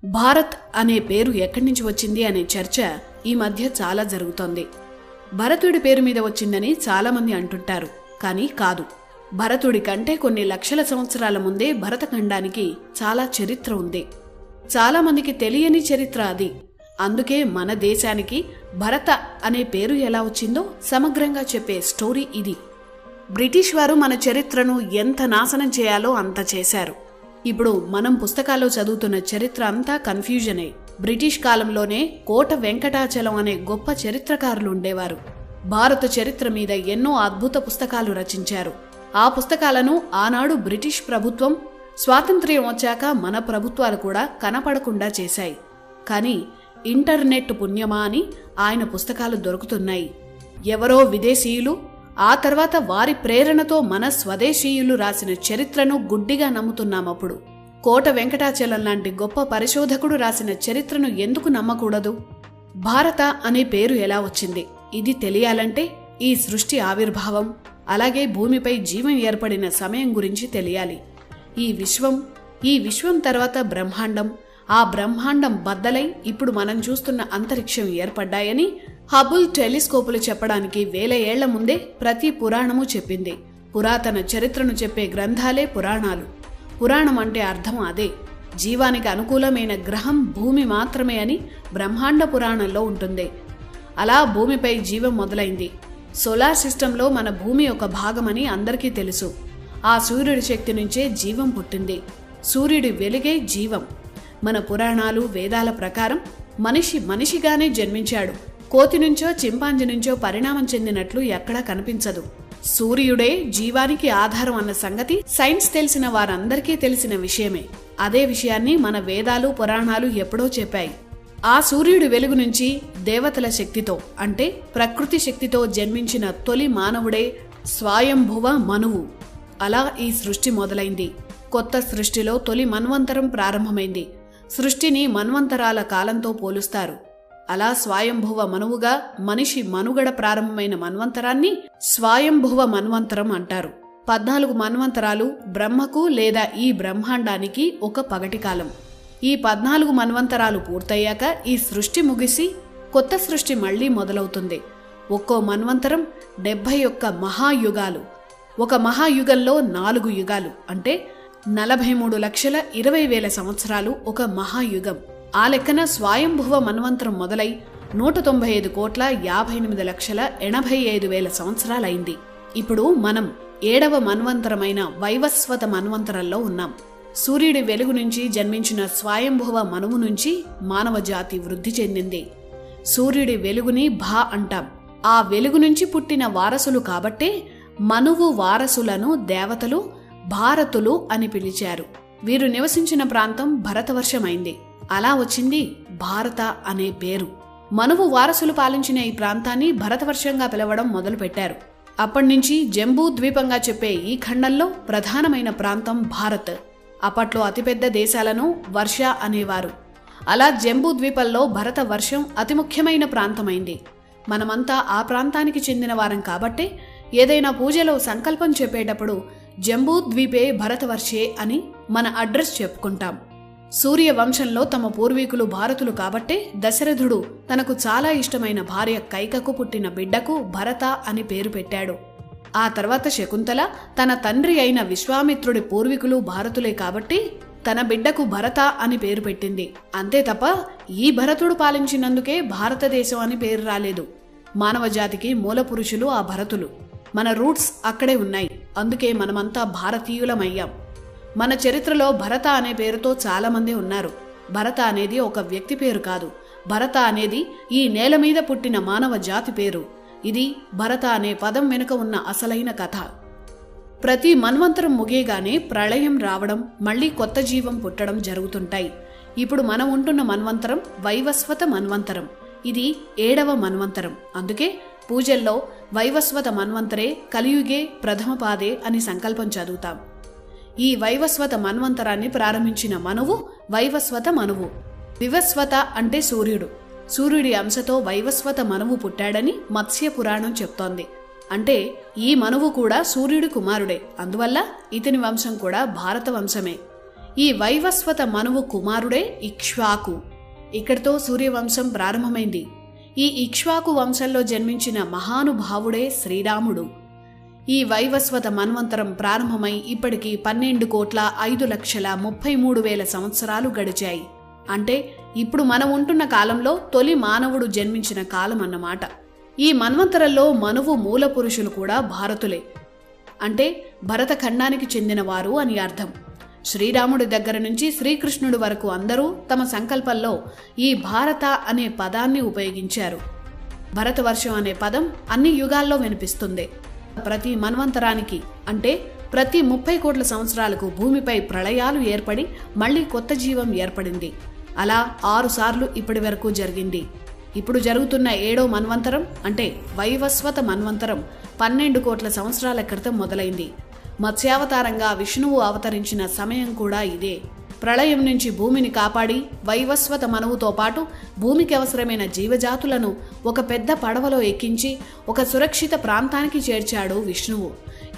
భారత్ అనే పేరు ఎక్కడి నుంచి వచ్చింది అనే చర్చ ఈ మధ్య చాలా జరుగుతోంది. భరతుడి పేరు మీద వచ్చిందని చాలామంది అంటుంటారు. కానీ కాదు. భరతుడి కంటే కొన్ని లక్షల సంవత్సరాల ముందే భరతఖండానికి చాలా చరిత్ర ఉంది. చాలామందికి తెలియని చరిత్ర అది. అందుకే మన దేశానికి భరత అనే పేరు ఎలా వచ్చిందో సమగ్రంగా చెప్పే స్టోరీ ఇది. బ్రిటిష్ వారు మన చరిత్రను ఎంత నాశనం చేయాలో అంత చేశారు. ఇప్పుడు మనం పుస్తకాల్లో చదువుతున్న చరిత్ర అంతా కన్ఫ్యూజనే. బ్రిటిష్ కాలంలోనే కోట వెంకటాచలం అనే గొప్ప చరిత్రకారులు ఉండేవారు. భారత చరిత్ర మీద ఎన్నో అద్భుత పుస్తకాలు రచించారు. ఆ పుస్తకాలను ఆనాడు బ్రిటిష్ ప్రభుత్వం స్వాతంత్ర్యం వచ్చాక మన ప్రభుత్వాలు కూడా కనపడకుండా చేశాయి. కానీ ఇంటర్నెట్ పుణ్యమా అని ఆయన పుస్తకాలు దొరుకుతున్నాయి. ఎవరో విదేశీయులు ఆ తర్వాత వారి ప్రేరణతో మన స్వదేశీయులు రాసిన చరిత్రను గుడ్డిగా నమ్ముతున్నామప్పుడు. కోట వెంకటాచలం లాంటి గొప్ప పరిశోధకుడు రాసిన చరిత్రను ఎందుకు నమ్మకూడదు? భారత అనే పేరు ఎలా వచ్చింది? ఇది తెలియాలంటే ఈ సృష్టి ఆవిర్భావం, అలాగే భూమిపై జీవం ఏర్పడిన సమయం గురించి తెలియాలి. ఈ విశ్వం తర్వాత బ్రహ్మాండం, ఆ బ్రహ్మాండం బద్దలై ఇప్పుడు మనం చూస్తున్న అంతరిక్షం ఏర్పడ్డాయని హబుల్ టెలిస్కోపులు చెప్పడానికి 1000 ఏళ్ల ముందే ప్రతి పురాణము చెప్పింది. పురాతన చరిత్రను చెప్పే గ్రంథాలే పురాణాలు. పురాణం అంటే అర్థం అదే. జీవానికి అనుకూలమైన గ్రహం భూమి మాత్రమే అని బ్రహ్మాండ పురాణంలో ఉంటుంది. అలా భూమిపై జీవం మొదలైంది. సోలార్ సిస్టంలో మన భూమి ఒక భాగమని అందరికీ తెలుసు. ఆ సూర్యుడి శక్తి నుంచే జీవం పుట్టింది. సూర్యుడి వెలుగే జీవం. మన పురాణాలు వేదాల ప్రకారం మనిషిగానే జన్మించాడు. కోతి నుంచో చింపాంజీ నుంచో పరిణామం చెందినట్లు ఎక్కడా కనిపించదు. సూర్యుడే జీవానికి ఆధారం అన్న సంగతి సైన్స్ తెలిసిన వారందరికీ తెలిసిన విషయమే. అదే విషయాన్ని మన వేదాలు పురాణాలు ఎప్పుడో చెప్పాయి. ఆ సూర్యుడి వెలుగు నుంచి దేవతల శక్తితో అంటే ప్రకృతి శక్తితో జన్మించిన తొలి మానవుడే స్వయంభువ మనువు. అలా ఈ సృష్టి మొదలైంది. కొత్త సృష్టిలో తొలి మన్వంతరం ప్రారంభమైంది. సృష్టిని మన్వంతరాల కాలంతో పోలుస్తారు. అలా స్వయంభువ మనువుగా మనిషి మనుగడ ప్రారంభమైన మన్వంతరాన్ని స్వయంభువ మన్వంతరం అంటారు. 14 మన్వంతరాలు బ్రహ్మకు లేదా ఈ బ్రహ్మాండానికి ఒక పగటి కాలం. ఈ 14 మన్వంతరాలు పూర్తయ్యాక ఈ సృష్టి ముగిసి కొత్త సృష్టి మళ్లీ మొదలవుతుంది. ఒక్కో మన్వంతరం 71 మహాయుగాలు. ఒక మహాయుగంలో 4 యుగాలు అంటే 43,20,000 సంవత్సరాలు ఒక మహాయుగం. ఆ లెక్కన స్వయంభువ మన్వంతరం మొదలై 195,58,85,000 సంవత్సరాలైంది. ఇప్పుడు మనం 7వ మన్వంతరమైన వైవస్వత మన్వంతరంలో ఉన్నాం. సూర్యుడి వెలుగు నుంచి జన్మించిన స్వయంభువ మనువు నుంచి మానవ జాతి వృద్ధి చెందింది. సూర్యుడి వెలుగుని భా అంటాం. ఆ వెలుగు నుంచి పుట్టిన వారసులు కాబట్టే మనువు వారసులను దేవతలు భారతులు అని పిలిచారు. వీరు నివసించిన ప్రాంతం భరతవర్షమైంది. అలా వచ్చింది భారత అనే పేరు. మనువు వారసులు పాలించిన ఈ ప్రాంతాన్ని భరతవర్షంగా పిలవడం మొదలుపెట్టారు. అప్పటినుంచి జంబూ ద్వీపంగా చెప్పే ఈ ఖండంలో ప్రధానమైన ప్రాంతం భారత్. అప్పట్లో అతిపెద్ద దేశాలను వర్ష అనేవారు. అలా జంబూ ద్వీపంలో భరత వర్షం అతి ముఖ్యమైన ప్రాంతమైంది. మనమంతా ఆ ప్రాంతానికి చెందిన వారం కాబట్టే ఏదైనా పూజలో సంకల్పం చెప్పేటప్పుడు జంబూ ద్వీపే భరతవర్షే అని మన అడ్రస్ చెప్పుకుంటాం. సూర్య వంశంలో తమ పూర్వీకులు భారతులు కాబట్టే దశరథుడు తనకు చాలా ఇష్టమైన భార్య కైకకు పుట్టిన బిడ్డకు భరత అని పేరు పెట్టాడు. ఆ తర్వాత శకుంతల తన తండ్రి అయిన విశ్వామిత్రుడి పూర్వీకులు భారతులే కాబట్టి తన బిడ్డకు భరత అని పేరు పెట్టింది. అంతే తప్ప ఈ భరతుడు పాలించినందుకే భారతదేశం అని పేరు రాలేదు. మానవ జాతికి మూల పురుషులు ఆ భరతులు. మన రూట్స్ అక్కడే ఉన్నాయి. అందుకే మనమంతా భారతీయులమయ్యాం. మన చరిత్రలో భరత అనే పేరుతో చాలామంది ఉన్నారు. భరత అనేది ఒక వ్యక్తి పేరు కాదు. భరత అనేది ఈ నేల మీద పుట్టిన మానవ జాతి పేరు. ఇది భరత అనే పదం వెనుక ఉన్న అసలైన కథ. ప్రతి మన్వంతరం ముగియగానే ప్రళయం రావడం, మళ్లీ కొత్త జీవం పుట్టడం జరుగుతుంటాయి. ఇప్పుడు మనం ఉంటున్న మన్వంతరం వైవస్వత మన్వంతరం. ఇది 7వ మన్వంతరం. అందుకే పూజల్లో వైవస్వత మన్వంతరే కలియుగే ప్రథమ పాదే అని సంకల్పం చదువుతాం. ఈ వైవస్వత మన్వంతరాన్ని ప్రారంభించిన మనువు వైవస్వత మనువు. వివస్వత అంటే సూర్యుడు. సూర్యుడి అంశతో వైవస్వత మనువు పుట్టాడని మత్స్య పురాణం చెప్తోంది. అంటే ఈ మనువు కూడా సూర్యుడి కుమారుడే. అందువల్ల ఇతని వంశం కూడా భారత వంశమే. ఈ వైవస్వత మనువు కుమారుడే ఇక్ష్వాకు. ఇక్కడితో సూర్యవంశం ప్రారంభమైంది. ఈ ఇక్ష్వాకు వంశంలో జన్మించిన మహానుభావుడే శ్రీరాముడు. ఈ వైవస్వత మన్వంతరం ప్రారంభమై ఇప్పటికి 12,05,33,000 సంవత్సరాలు గడిచాయి. అంటే ఇప్పుడు మనం ఉంటున్న కాలంలో తొలి మానవుడు జన్మించిన కాలం అన్నమాట. ఈ మన్వంతరంలో మనువు మూల పురుషులు కూడా భారతులే, అంటే భరతఖండానికి చెందినవారు అని అర్థం. శ్రీరాముడి దగ్గర నుంచి శ్రీకృష్ణుడి వరకు అందరూ తమ సంకల్పంలో ఈ భారత అనే పదాన్ని ఉపయోగించారు. భరతవర్షం అనే పదం అన్ని యుగాల్లో వినిపిస్తుంది. ప్రతి మన్వంతరానికి అంటే ప్రతి 30 కోట్ల సంవత్సరాలకు భూమిపై ప్రళయాలు ఏర్పడి మళ్లీ కొత్త జీవం ఏర్పడింది. అలా 6 సార్లు ఇప్పటి వరకు జరిగింది. ఇప్పుడు జరుగుతున్న 7వ మన్వంతరం అంటే వైవస్వత మన్వంతరం 12 కోట్ల సంవత్సరాల క్రితం మొదలైంది. మత్స్యావతారంగా విష్ణువు అవతరించిన సమయం కూడా ఇదే. ప్రళయం నుంచి భూమిని కాపాడి వైవస్వత మనువుతో పాటు భూమికి అవసరమైన జీవజాతులను ఒక పెద్ద పడవలో ఎక్కించి ఒక సురక్షిత ప్రాంతానికి చేర్చాడు విష్ణువు.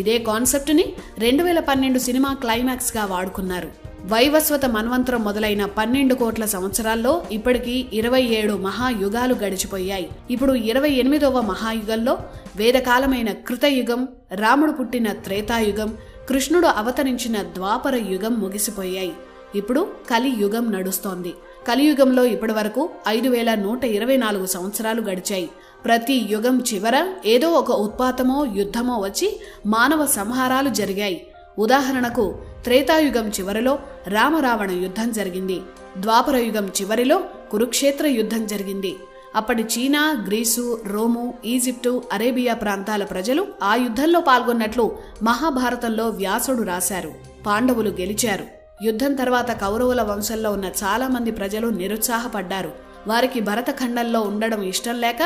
ఇదే కాన్సెప్ట్ని 2012 సినిమా క్లైమాక్స్గా వాడుకున్నారు. వైవస్వత మన్వంతరం మొదలైన 12 కోట్ల సంవత్సరాల్లో ఇప్పటికీ 27 మహాయుగాలు గడిచిపోయాయి. ఇప్పుడు 28వ మహాయుగంలో వేదకాలమైన కృతయుగం, రాముడు పుట్టిన త్రేతాయుగం, కృష్ణుడు అవతరించిన ద్వాపర యుగం ముగిసిపోయాయి. ఇప్పుడు కలియుగం నడుస్తోంది. కలియుగంలో ఇప్పటి వరకు 5,124 సంవత్సరాలు గడిచాయి. ప్రతి యుగం చివర ఏదో ఒక ఉత్పాతమో యుద్ధమో వచ్చి మానవ సంహారాలు జరిగాయి. ఉదాహరణకు త్రేతాయుగం చివరిలో రామరావణ యుద్ధం జరిగింది. ద్వాపర యుగం చివరిలో కురుక్షేత్ర యుద్ధం జరిగింది. అప్పటి చీనా, గ్రీసు, రోము, ఈజిప్టు, అరేబియా ప్రాంతాల ప్రజలు ఆ యుద్ధంలో పాల్గొన్నట్లు మహాభారతంలో వ్యాసుడు రాశారు. పాండవులు గెలిచారు. యుద్ధం తర్వాత కౌరవుల వంశంలో ఉన్న చాలా మంది ప్రజలు నిరుత్సాహపడ్డారు. వారికి భరతఖండంలో ఉండడం ఇష్టం లేక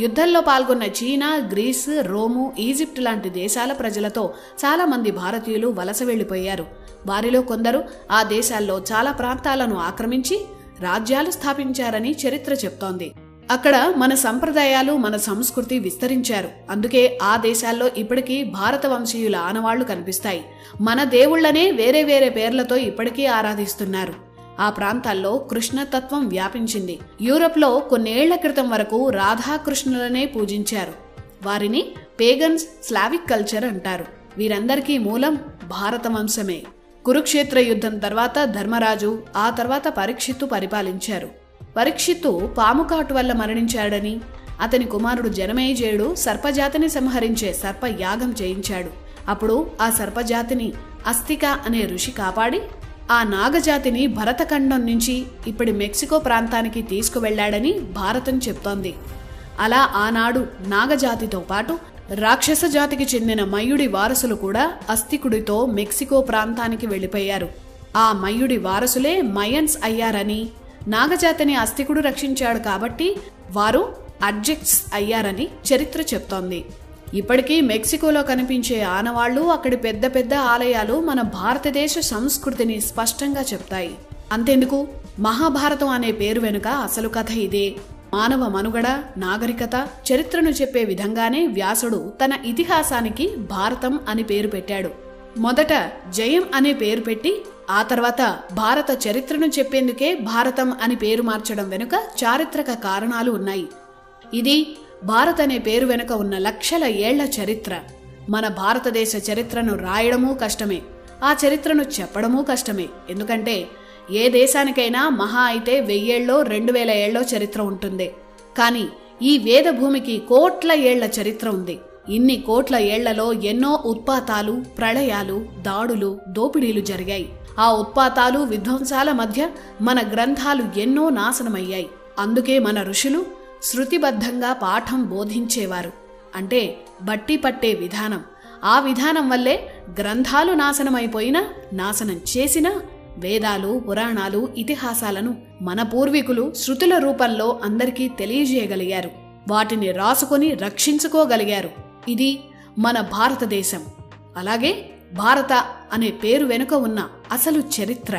యుద్ధంలో పాల్గొన్న చీనా, గ్రీస్, రోము, ఈజిప్ట్ లాంటి దేశాల ప్రజలతో చాలా మంది భారతీయులు వలస వెళ్లిపోయారు. వారిలో కొందరు ఆ దేశాల్లో చాలా ప్రాంతాలను ఆక్రమించి రాజ్యాలు స్థాపించారని చరిత్ర చెప్తోంది. అక్కడ మన సంప్రదాయాలు, మన సంస్కృతి విస్తరించారు. అందుకే ఆ దేశాల్లో ఇప్పటికీ భారత వంశీయుల ఆనవాళ్లు కనిపిస్తాయి. మన దేవుళ్లనే వేరే వేరే పేర్లతో ఇప్పటికీ ఆరాధిస్తున్నారు. ఆ ప్రాంతాల్లో కృష్ణతత్వం వ్యాపించింది. యూరప్లో కొన్నేళ్ల క్రితం వరకు రాధాకృష్ణులనే పూజించారు. వారిని పేగన్స్, స్లావిక్ కల్చర్ అంటారు. వీరందరికీ మూలం భారత వంశమే. కురుక్షేత్ర యుద్ధం తర్వాత ధర్మరాజు, ఆ తర్వాత పరీక్షిత్తు పరిపాలించారు. పరీక్షిత్తు పాముకాటు వల్ల మరణించాడని, అతని కుమారుడు జనమేజయుడు సర్పజాతిని సంహరించే సర్పయాగం చేయించాడు. అప్పుడు ఆ సర్పజాతిని అస్తిక అనే ఋషి కాపాడి ఆ నాగజాతిని భరతఖండం నుంచి ఇప్పటి మెక్సికో ప్రాంతానికి తీసుకువెళ్లాడని భారతం చెప్తోంది. అలా ఆనాడు నాగజాతితో పాటు రాక్షస జాతికి చెందిన మయుడి వారసులు కూడా అస్తికుడితో మెక్సికో ప్రాంతానికి వెళ్లిపోయారు. ఆ మయుడి వారసులే మయన్స్ అయ్యారని, నాగజాతిని అస్తికుడు రక్షించాడు కాబట్టి వారు అడ్జెక్ట్స్ అయ్యారని చరిత్ర చెప్తోంది. ఇప్పటికీ మెక్సికోలో కనిపించే ఆనవాళ్లు, అక్కడి పెద్ద పెద్ద ఆలయాలు మన భారతదేశ సంస్కృతిని స్పష్టంగా చెప్తాయి. అంతెందుకు, మహాభారతం అనే పేరు వెనుక అసలు కథ ఇదే. మానవ మనుగడ, నాగరికత, చరిత్రను చెప్పే విధంగానే వ్యాసుడు తన ఇతిహాసానికి భారతం అని పేరు పెట్టాడు. మొదట జయం అనే పేరు పెట్టి ఆ తర్వాత భారత చరిత్రను చెప్పేందుకే భారతం అని పేరు మార్చడం వెనుక చారిత్రక కారణాలు ఉన్నాయి. ఇది భారత్ అనే పేరు వెనుక ఉన్న లక్షల ఏళ్ల చరిత్ర. మన భారతదేశ చరిత్రను రాయడమూ కష్టమే, ఆ చరిత్రను చెప్పడమూ కష్టమే. ఎందుకంటే ఏ దేశానికైనా మహా అయితే 1000 ఏళ్ళో 2000 ఏళ్ళో చరిత్ర ఉంటుంది. కానీ ఈ వేద భూమికి కోట్ల ఏళ్ల చరిత్ర ఉంది. ఇన్ని కోట్ల ఏళ్లలో ఎన్నో ఉత్పాతాలు, ప్రళయాలు, దాడులు, దోపిడీలు జరిగాయి. ఆ ఉత్పాతాలు, విధ్వంసాల మధ్య మన గ్రంథాలు ఎన్నో నాశనమయ్యాయి. అందుకే మన ఋషులు శృతిబద్ధంగా పాఠం బోధించేవారు. అంటే బట్టి పట్టే విధానం. ఆ విధానం వల్లే గ్రంథాలు నాశనమైపోయినా, నాశనం చేసినా వేదాలు, పురాణాలు, ఇతిహాసాలను మన పూర్వీకులు శృతుల రూపంలో అందరికీ తెలియజేయగలిగారు. వాటిని రాసుకొని రక్షించుకోగలిగారు. ఇది మన భారతదేశం. అలాగే భారత అనే పేరు వెనుక ఉన్న అసలు చరిత్ర.